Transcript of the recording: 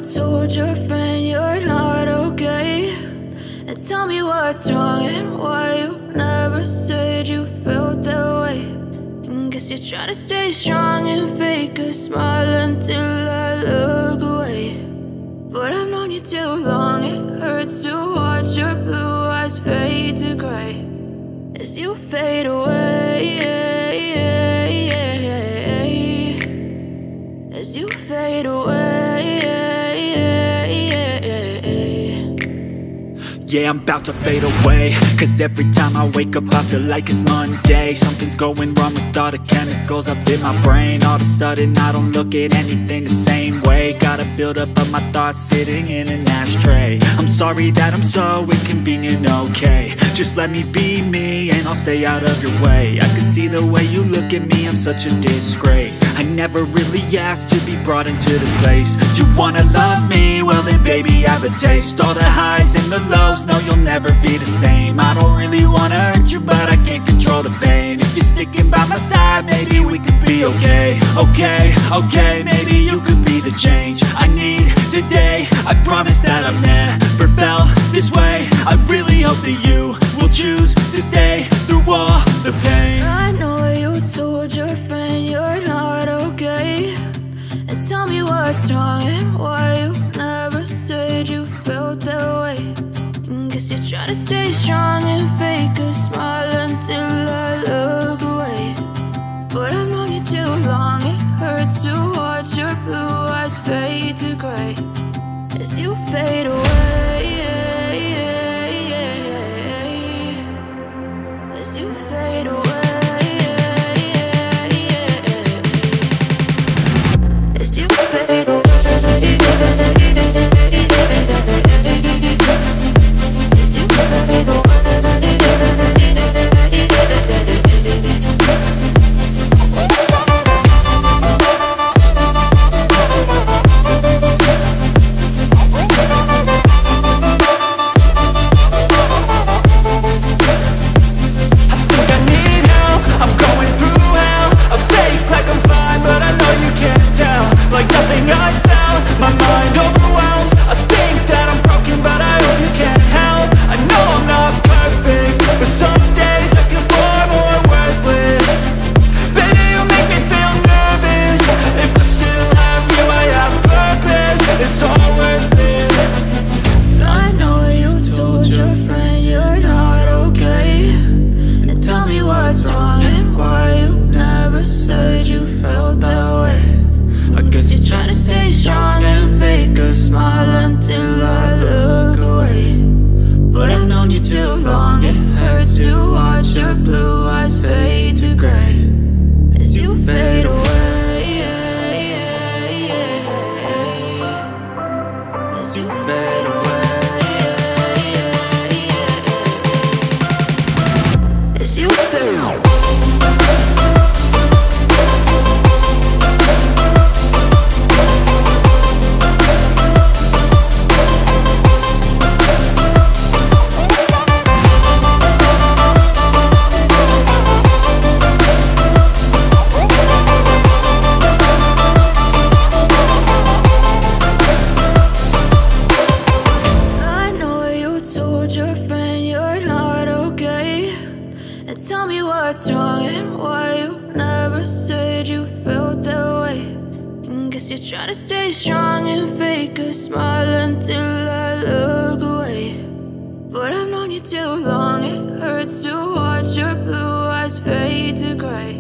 told your friend you're not okay? And tell me what's wrong and why you never said you felt that way. And guess you're trying to stay strong and fake a smile until I look away. But I've known you too long, it hurts to watch your blue eyes fade to gray as you fade away, as you fade away. Yeah, I'm about to fade away, cause every time I wake up I feel like it's Monday. Something's going wrong with all the chemicals up in my brain. All of a sudden I don't look at anything the same way. Gotta build up of my thoughts sitting in an ashtray. I'm sorry that I'm so inconvenient, okay? Just let me be me and I'll stay out of your way. I can see the way you look at me, I'm such a disgrace. I never really asked to be brought into this place. You wanna love me? Well then baby, have a taste. All the highs and the lows, no, you'll never be the same. I don't really wanna hurt you, but I can't control the pain. If you're sticking by my side, maybe we could be okay. Okay, okay, maybe you could be the change I need today. I promise that I've never felt this way. I really hope that you will choose to stay through all the pain. I know you told your friend you're not okay. And tell me what's wrong and why you never said you felt that way. Guess you're trying to stay strong and fake a smile until I look away. But I've known you too long, it hurts to watch your blue eyes fade to gray as you fade away, as you fade away, as you fade away. But I've known you too long, it hurts to watch your blue eyes fade to gray